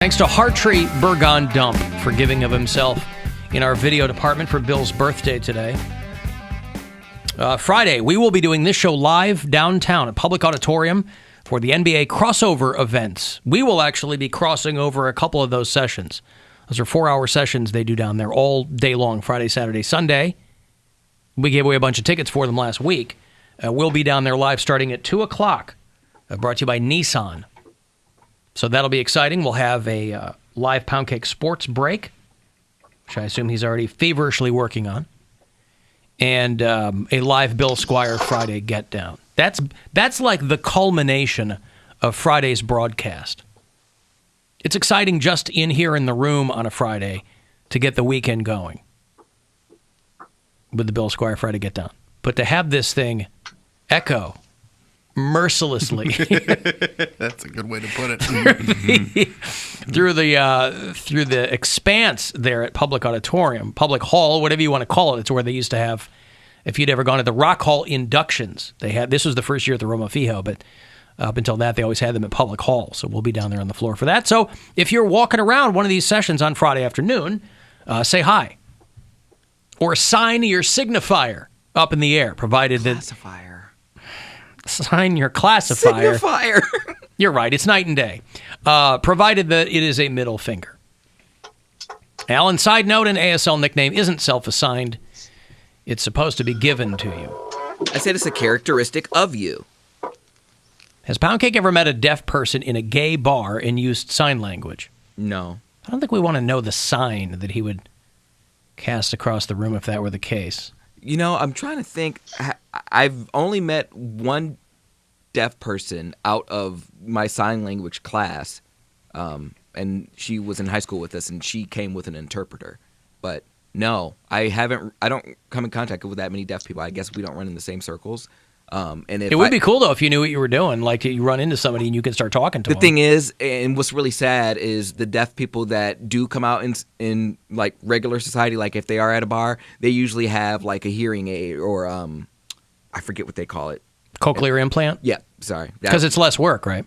Thanks to Hartree Burgon Dump for giving of himself in our video department for Bill's birthday today. Friday, we will be doing this show live downtown at Public Auditorium for the NBA crossover events. We will actually be crossing over a couple of those sessions. Those are 4-hour sessions they do down there all day long, Friday, Saturday, Sunday. We gave away a bunch of tickets for them last week. We'll be down there live starting at 2 o'clock. Brought to you by Nissan. So that'll be exciting. We'll have a live Poundcake sports break, which I assume he's already feverishly working on, and a live Bill Squire Friday get down. That's like the culmination of Friday's broadcast. It's exciting just in here in the room on a Friday to get the weekend going with the Bill Squire Friday get down. But to have this thing echo mercilessly that's a good way to put it through the expanse there at Public Auditorium, Public Hall, whatever you want to call it. It's where they used to have, if you'd ever gone to the Rock Hall inductions, they had, this was the first year at the Roma Fijo, but up until that they always had them at Public Hall, so we'll be down there on the floor for that. So if you're walking around one of these sessions on Friday afternoon, say hi or sign your signifier up in the air, provided that sign your classifier. Signifier. You're right. It's night and day. Provided that it is a middle finger. Alan, side note, an ASL nickname isn't self-assigned. It's supposed to be given to you. I said it's a characteristic of you. Has Poundcake ever met a deaf person in a gay bar and used sign language? No. I don't think we want to know the sign that he would cast across the room if that were the case. You know, I'm trying to think. I've only met one deaf person out of my sign language class, and she was in high school with us, and she came with an interpreter. But no, I don't come in contact with that many deaf people. I guess we don't run in the same circles. And if it would be cool, though, if you knew what you were doing. Like, you run into somebody and you can start talking to them. The thing is, and what's really sad is the deaf people that do come out in like regular society, like if they are at a bar, they usually have like a hearing aid or I forget what they call it. Cochlear implant? Yeah, sorry. Because it's less work, right?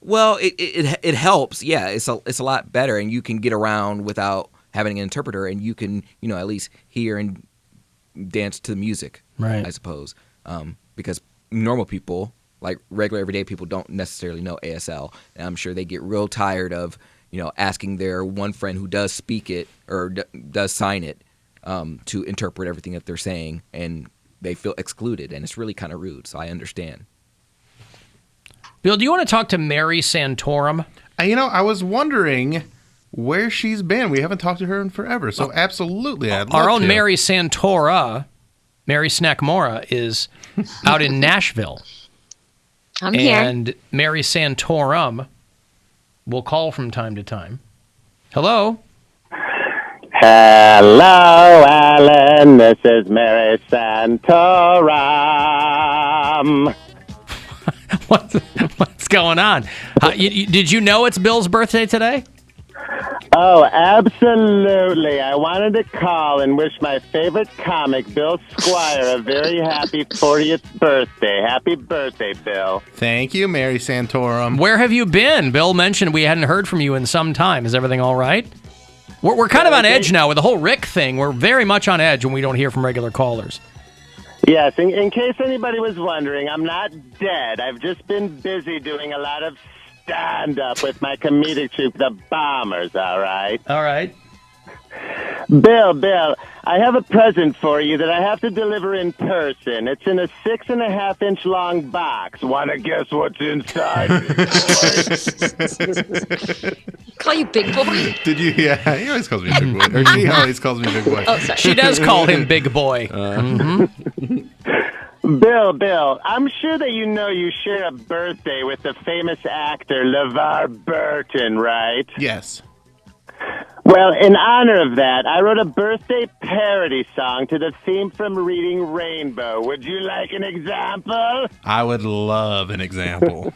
Well, it helps. Yeah, it's a lot better, and you can get around without having an interpreter, and you can at least hear and dance to the music. Right. I suppose. Because normal people, like regular everyday people, don't necessarily know ASL. And I'm sure they get real tired of, asking their one friend who does speak it or does sign it to interpret everything that they're saying, and they feel excluded, and it's really kind of rude, so I understand. Bill, do you want to talk to Mary Santorum? I was wondering where she's been. We haven't talked to her in forever, so absolutely, I'd love Our own to. Mary Santora, Mary Snackmora, is out in Nashville. I'm here. And Mary Santorum will call from time to time. Hello? Hello, Alan. This is Mary Santorum. What's going on? Did you know it's Bill's birthday today? Oh, absolutely. I wanted to call and wish my favorite comic, Bill Squire, a very happy 40th birthday. Happy birthday, Bill. Thank you, Mary Santorum. Where have you been? Bill mentioned we hadn't heard from you in some time. Is everything all right? We're kind of on edge now with the whole Rick thing. We're very much on edge when we don't hear from regular callers. Yes, in case anybody was wondering, I'm not dead. I've just been busy doing a lot of stand-up with my comedic troupe, the Bombers, all right? All right. Bill, I have a present for you that I have to deliver in person. It's in a 6.5-inch long box. Want to guess what's inside? Call you Big Boy? Did you? Yeah, he always calls me Big Boy. Or she always calls me Big Boy. Oh, sorry. She does call him Big Boy. Bill, I'm sure that you share a birthday with the famous actor LeVar Burton, right? Yes. Well, in honor of that, I wrote a birthday parody song to the theme from Reading Rainbow. Would you like an example? I would love an example.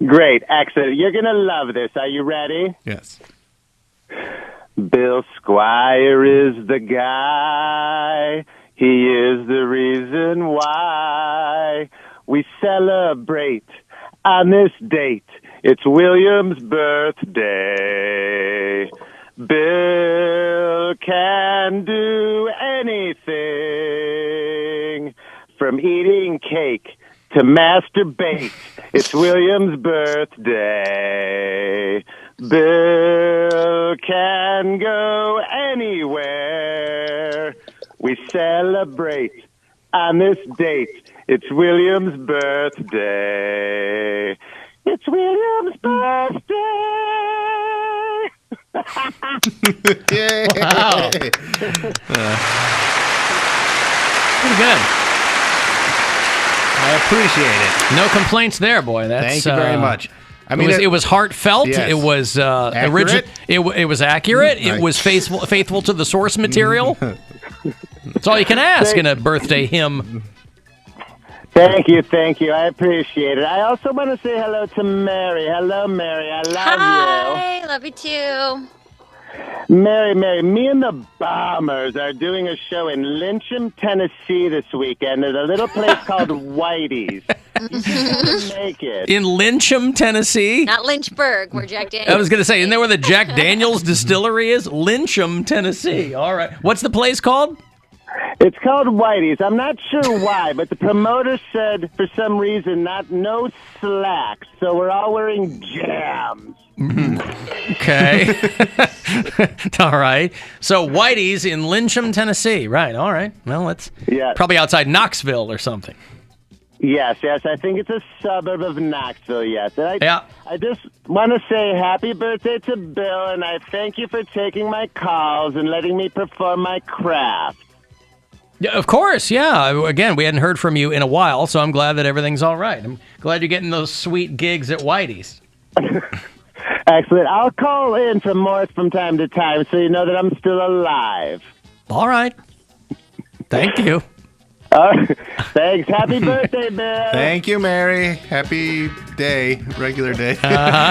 Great, excellent. You're going to love this. Are you ready? Yes. Bill Squire is the guy. He is the reason why we celebrate on this date It's William's birthday. Bill can do anything from eating cake to masturbate. It's William's birthday. Bill can go anywhere. We celebrate on this date. It's William's birthday. It's William's birthday. Yay. Wow. Pretty good. I appreciate it. No complaints there, boy. That's, Thank you very much. I it was heartfelt. Yes. It was Accurate? It was accurate. It Right. was faithful to the source material. That's all you can ask in a birthday hymn. Thank you. I appreciate it. I also want to say hello to Mary. Hello, Mary. I love Hi, love you too. you. Mary, me and the Bombers are doing a show in Lyncham, Tennessee this weekend at a little place called Whitey's. You should make it. In Lyncham, Tennessee. Not Lynchburg, where Jack Daniels. I was going to say, isn't that where the Jack Daniels distillery is? Lyncham, Tennessee. All right. What's the place called? It's called Whitey's. I'm not sure why, but the promoter said for some reason no slacks, so we're all wearing jams. Okay. All right. So Whitey's in Lyncham, Tennessee. Right. All right. Well, it's Yeah. probably outside Knoxville or something. Yes. I think it's a suburb of Knoxville, yes. And Yeah. I just want to say happy birthday to Bill, and I thank you for taking my calls and letting me perform my craft. Yeah, of course. Yeah. Again, we hadn't heard from you in a while, so I'm glad that everything's all right. I'm glad you're getting those sweet gigs at Whitey's. Excellent. I'll call in from Morris from time to time so you know that I'm still alive. All right. Thank you. Thanks. Happy birthday, Bill. Thank you, Mary. Happy day, regular day.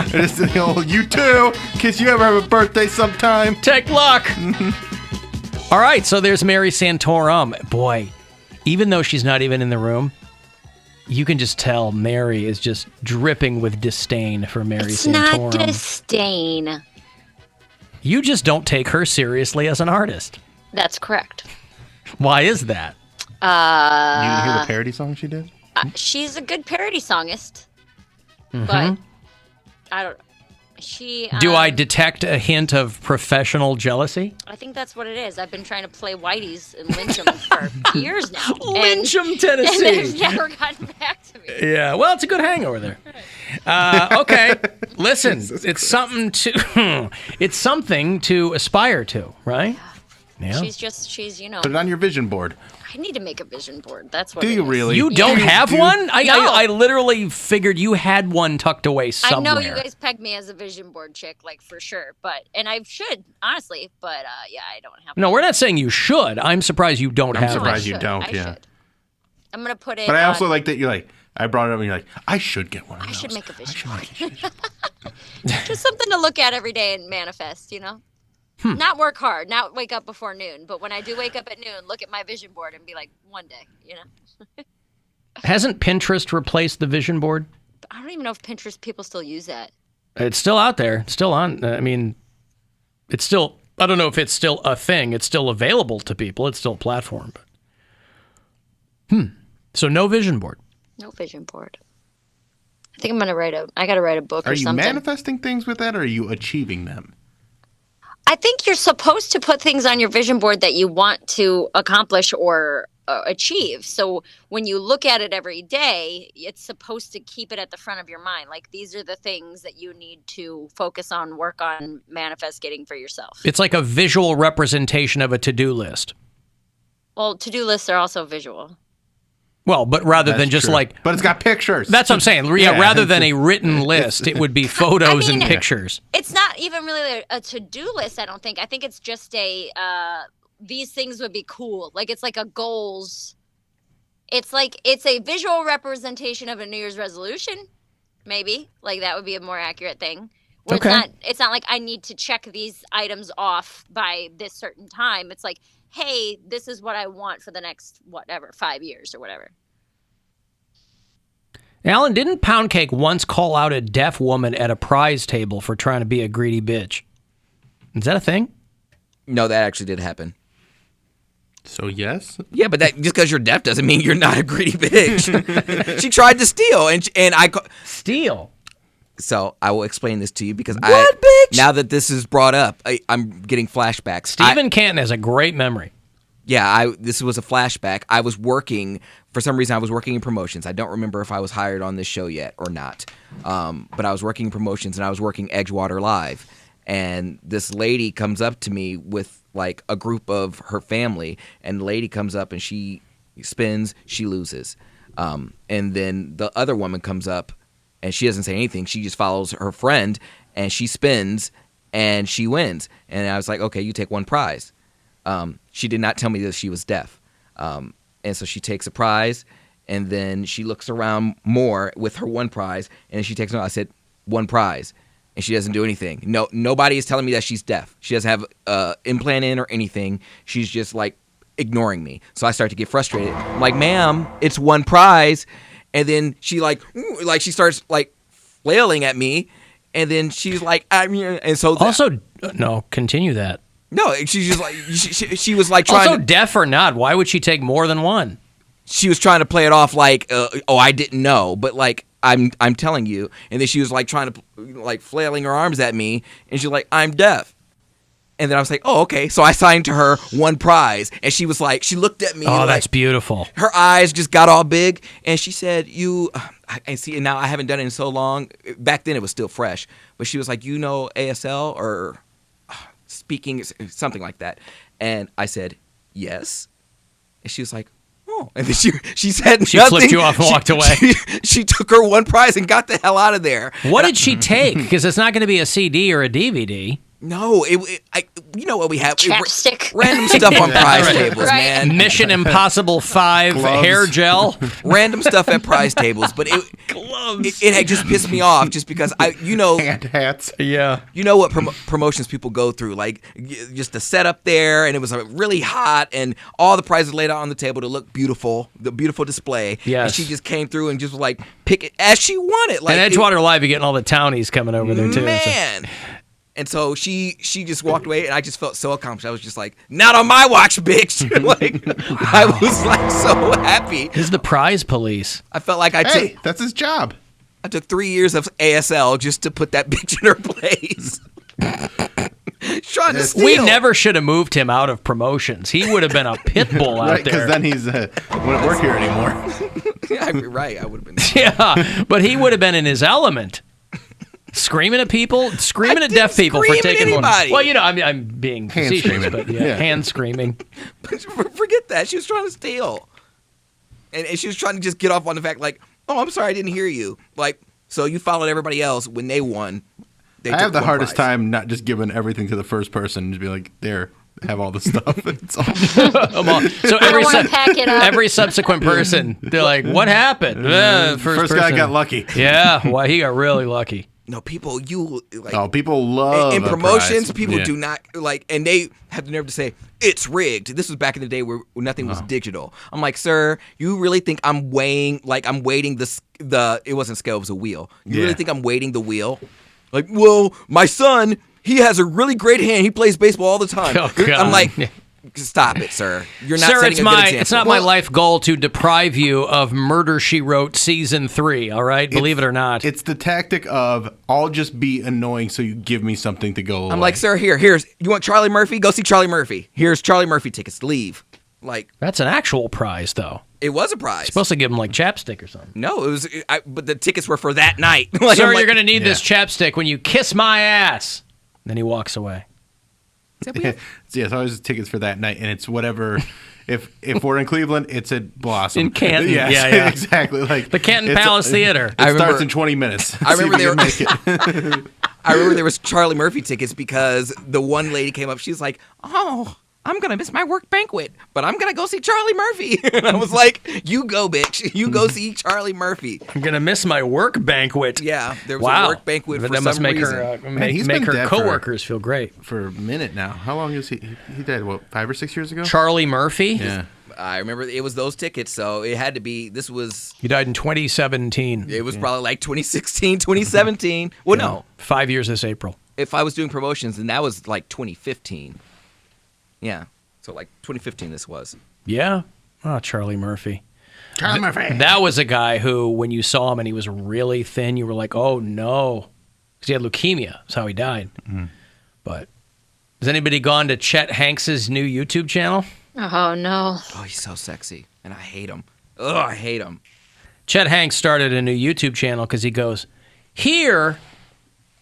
Just the old, you too, in case you ever have a birthday sometime. Take luck. All right, so there's Mary Santorum. Boy, even though she's not even in the room, you can just tell Mary is just dripping with disdain for Mary It's Santorum. not disdain. You just don't take her seriously as an artist. That's correct. Why is that? You didn't hear the parody song she did? She's a good parody songist, Mm-hmm. but I don't. She. Do I detect a hint of professional jealousy? I think that's what it is. I've been trying to play Whitey's in Lyncham for years now. Lyncham, And Tennessee. they've never gotten back to me. Yeah, well, it's a good hangover there. Okay, listen, it's something to aspire to, right? Yeah. She's you know. Put it on your vision board. I need to make a vision board. That's what. Do it you is. really? You don't have one? No. I literally figured you had one tucked away I somewhere. know you guys pegged me as a vision board chick, like for sure, and I should honestly, but yeah, I don't have. No, we're not saying you should. I'm surprised you don't have surprised one. you don't, I yeah. should. I'm gonna put it. But I also like that you're like, I brought it up and you're like, I should get one of I those. should make a vision board. I should. Just something to look at every day and manifest, you know? Not work hard, not wake up before noon, but when I do wake up at noon, look at my vision board and be like, one day, you know? Hasn't Pinterest replaced the vision board? But I don't even know if Pinterest people still use that. It's still out there. It's still on. I mean, it's still, I don't know if it's still a thing. It's still available to people. It's still a platform. But. So no vision board. No vision board. I think I'm going to I got to write a book Are or you something. manifesting things with that, or are you achieving them? I think you're supposed to put things on your vision board that you want to accomplish or achieve. So when you look at it every day, it's supposed to keep it at the front of your mind. Like, these are the things that you need to focus on, work on, manifest getting for yourself. It's like a visual representation of a to-do list. Well, to-do lists are also visual. Well, but rather That's than just true. like... But it's got pictures. That's what I'm saying. Yeah, rather than a written list, it would be photos and mean- pictures. It's not even really a to-do list, I don't think. I think it's just these things would be cool. Like, it's like a goals. It's a visual representation of a New Year's resolution, maybe. Like, that would be a more accurate thing. Where Okay. It's not like I need to check these items off by this certain time. It's like, hey, this is what I want for the next, 5 years or whatever. Alan, didn't Poundcake once call out a deaf woman at a prize table for trying to be a greedy bitch? Is that a thing? No, that actually did happen. So yes. Yeah, but that just because you're deaf doesn't mean you're not a greedy bitch. She tried to steal, and I Steal? So I will explain this to you because bitch? Now that this is brought up, I'm getting flashbacks. Stephen Canton has a great memory. Yeah, this was a flashback. I was working, for some reason I was working in promotions. I don't remember if I was hired on this show yet or not. But I was working in promotions and I was working Edgewater Live. And this lady comes up to me with like a group of her family. And the lady comes up and she spins, she loses. And then the other woman comes up and she doesn't say anything. She just follows her friend and she spins and she wins. And I was like, okay, you take one prize. She did not tell me that she was deaf. And so she takes a prize, and then she looks around more with her one prize, and she takes another. I said, one prize. And she doesn't do anything. No, nobody is telling me that she's deaf. She doesn't have an implant in or anything. She's just, like, ignoring me. So I start to get frustrated. I'm like, ma'am, it's one prize. And then she, she starts, like, flailing at me. And then she's like, and so... Also, no, continue that. No, she's just like she was like trying. Also, deaf or not, why would she take more than one? She was trying to play it off like, I didn't know, but like I'm telling you. And then she was like trying to like flailing her arms at me, and she's like, I'm deaf. And then I was like, oh, okay. So I signed to her one prize, and she was like, she looked at me. Oh, and, that's beautiful. Her eyes just got all big, and she said, I see. And now I haven't done it in so long. Back then it was still fresh, but she was like, you know, ASL or speaking, something like that. And I said, yes. And she was like, oh. And then she said she nothing. Flipped you off and walked away. She took her one prize and got the hell out of there. What did she take? Because it's not going to be a CD or a DVD. No, you know what we have? Chapstick. Random stuff on prize tables, man. Mission Impossible 5 hair gel. Random stuff at prize tables, but gloves. It had just pissed me off just because hand hats. Yeah. You know what promotions people go through, like just the setup there, and it was really hot, and all the prizes laid out on the table to look beautiful, the beautiful display. Yes. And she just came through and just was like pick it as she wanted. Like, and Edgewater Live, you're getting all the townies coming over there too. Man. So. And so she just walked away, and I just felt so accomplished. I was just like, not on my watch, bitch. Like, wow. I was like so happy. This is the prize police. I felt like that's his job. I took 3 years of ASL just to put that bitch in her place. Trying to steal. We never should have moved him out of promotions. He would have been a pit bull out right, there. Because then he's wouldn't work here anymore. Yeah, right. I would have been. Yeah, but he would have been in his element. Screaming at people, screaming at deaf people for taking one. Well, you know, I'm being facetious, but hand screaming. Forget that. She was trying to steal, and she was trying to just get off on the fact, like, oh, I'm sorry, I didn't hear you. Like, so you followed everybody else when they won. I have the hardest time not just giving everything to the first person. Just be like, there, have all the stuff. It's all. So every subsequent person, they're like, what happened? First guy got lucky. Yeah, well, he got really lucky. No, people, people love in promotions. prize. People do not like, and they have the nerve to say it's rigged. This was back in the day where nothing was digital. I'm like, sir, you really think I'm weighting the? It wasn't scale, it was a wheel. You really think I'm weighting the wheel? Like, well, my son, he has a really great hand. He plays baseball all the time. Oh, God. I'm like, stop it, sir. You're not sir, setting a good example. It's not my life goal to deprive you of Murder, She Wrote Season 3, all right? Believe it or not. It's the tactic of, I'll just be annoying so you give me something to go away. I'm like, sir, here's, you want Charlie Murphy? Go see Charlie Murphy. Here's Charlie Murphy tickets. Leave. Like, that's an actual prize, though. It was a prize. You're supposed to give him, like, chapstick or something. No, it was, but the tickets were for that night. Like, sir, you're going to need this chapstick when you kiss my ass. And then he walks away. Yeah, it's always tickets for that night, and it's whatever. If we're in Cleveland, it's at Blossom. In Canton, yeah, exactly. Like the Canton Palace Theater. It starts in 20 minutes. I remember I remember there was Charlie Murphy tickets because the one lady came up. She's like, "Oh, I'm gonna miss my work banquet, but I'm gonna go see Charlie Murphy." And I was like, "You go, bitch. You go see Charlie Murphy." I'm gonna miss my work banquet. Yeah, there was a work banquet for that some must make reason. make her coworkers feel great. For a minute now. How long is he? He died, what, 5 or 6 years ago? Charlie Murphy? Yeah. I remember it was those tickets, so it had to be. This was. He died in 2017. It was probably like 2016, 2017. Well, no. 5 years this April. If I was doing promotions, then that was like 2015. Yeah. So like 2015 this was. Yeah. Oh, Charlie Murphy. Charlie Murphy. That was a guy who, when you saw him and he was really thin, you were like, oh, no. Because he had leukemia. That's how he died. But has anybody gone to Chet Hanks' new YouTube channel? Oh, no. Oh, he's so sexy. And I hate him. Ugh, I hate him. Chet Hanks started a new YouTube channel because he goes, here,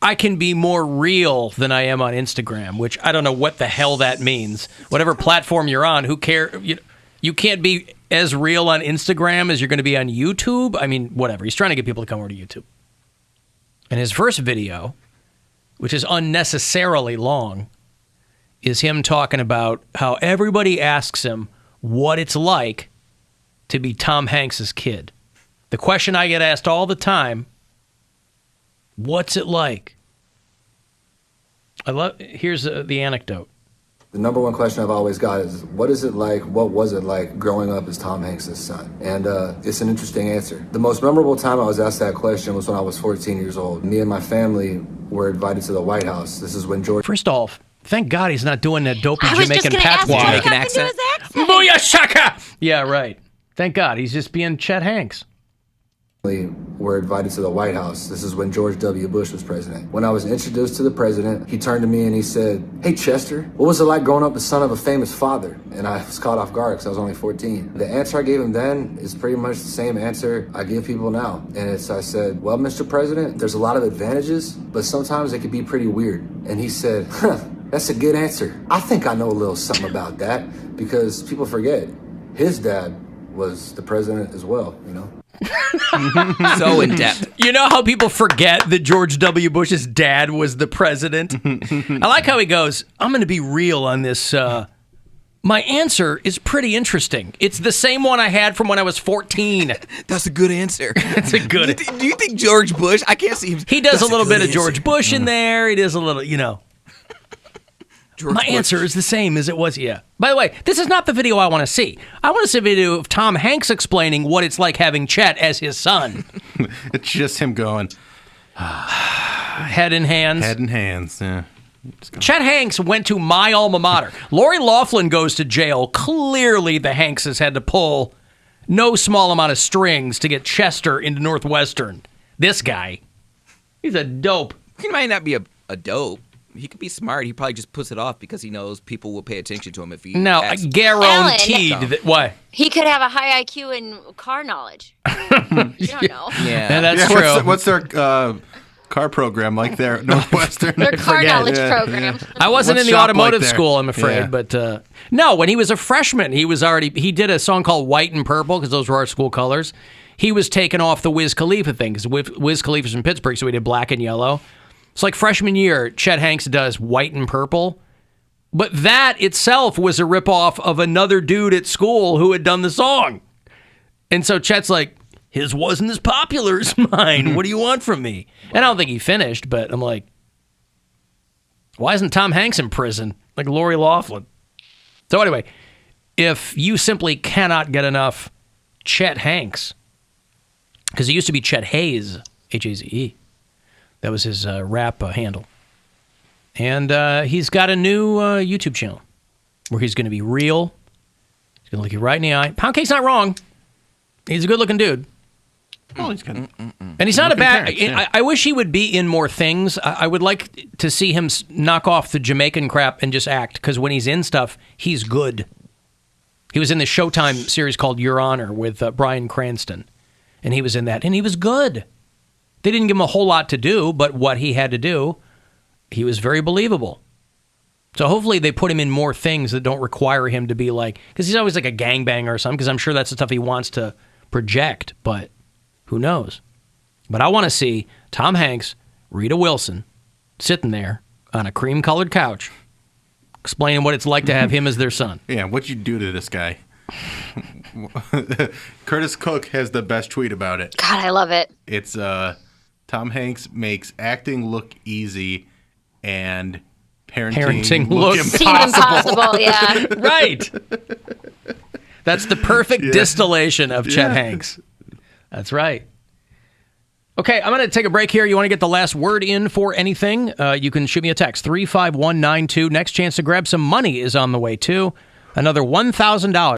I can be more real than I am on Instagram, which I don't know what the hell that means. Whatever platform you're on, who cares? You can't be as real on Instagram as you're going to be on YouTube. I mean, whatever. He's trying to get people to come over to YouTube. And his first video, which is unnecessarily long, is him talking about how everybody asks him what it's like to be Tom Hanks' kid. The question I get asked all the time, what's it like? Here's the anecdote. The number one question I've always got is, what is it like, what was it like growing up as Tom Hanks' son? And it's an interesting answer. The most memorable time I was asked that question was when I was 14 years old. Me and my family were invited to the White House. This is when George... First off, thank God he's not doing that dopey Jamaican patois. Jamaican accent. Booyah shaka! Yeah, right. Thank God he's just being Chet Hanks. Were invited to the White House. This is when George W. Bush was president. When I was introduced to the president, he turned to me and he said, "Hey Chester, what was it like growing up the son of a famous father?" And I was caught off guard because I was only 14. The answer I gave him then is pretty much the same answer I give people now. And I said, "Well, Mr. President, there's a lot of advantages, but sometimes it can be pretty weird." And he said, "Huh, that's a good answer. I think I know a little something about that," because people forget his dad was the president as well, you know? So in depth. You know how people forget that George W. Bush's dad was the president? I like how he goes, I'm going to be real on this. My answer is pretty interesting. It's the same one I had from when I was 14. That's a good answer. It's a good... Do you think George Bush, I can't see him. He does a little bit of answer. George Bush in there. He does a little, you know. My answer is the same as it was, yeah. By the way, this is not the video I want to see. I want to see a video of Tom Hanks explaining what it's like having Chet as his son. It's just him going. Head in hands. Head in hands, yeah. Chet Hanks went to my alma mater. Lori Loughlin goes to jail. Clearly the Hankses had to pull no small amount of strings to get Chester into Northwestern. This guy, he's a dope. He might not be a dope. He could be smart. He probably just puts it off because he knows people will pay attention to him if he. No, I guaranteed that. What? He could have a high IQ in car knowledge. You don't know. Yeah, that's true. What's their car program like there at Northwestern? Their car knowledge program. I wasn't What in the shop automotive like there? school, I'm afraid, Yeah. but no, when he was a freshman, he did a song called White and Purple because those were our school colors. He was taking off the Wiz Khalifa thing because Wiz Khalifa's from Pittsburgh, so he did black and yellow. It's like freshman year, Chet Hanks does White and Purple, but that itself was a ripoff of another dude at school who had done the song. And so Chet's like, his wasn't as popular as mine. What do you want from me? And I don't think he finished, but I'm like, why isn't Tom Hanks in prison? Like Lori Loughlin. So anyway, if you simply cannot get enough Chet Hanks, because it used to be Chet Hayes, H-A-Z-E. That was his rap handle. And he's got a new YouTube channel where he's going to be real. He's going to look you right in the eye. Poundcake's not wrong. He's a good-looking dude. Oh, he's good. And he's not a bad... Parents, yeah. I wish he would be in more things. I would like to see him knock off the Jamaican crap and just act, because when he's in stuff, he's good. He was in the Showtime series called Your Honor with Bryan Cranston, and he was in that, and he was good. They didn't give him a whole lot to do, but what he had to do, he was very believable. So hopefully they put him in more things that don't require him to be like... Because he's always like a gangbanger or something, because I'm sure that's the stuff he wants to project, but who knows? But I want to see Tom Hanks, Rita Wilson, sitting there on a cream-colored couch, explaining what it's like to have him as their son. Yeah, what'd you do to this guy? Curtis Cook has the best tweet about it. God, I love it. It's Tom Hanks makes acting look easy and parenting look Seemed impossible, yeah. Right. That's the perfect distillation of Chet Hanks. That's right. Okay, I'm going to take a break here. You want to get the last word in for anything? You can shoot me a text, 35192. Next chance to grab some money is on the way, too. Another $1,000.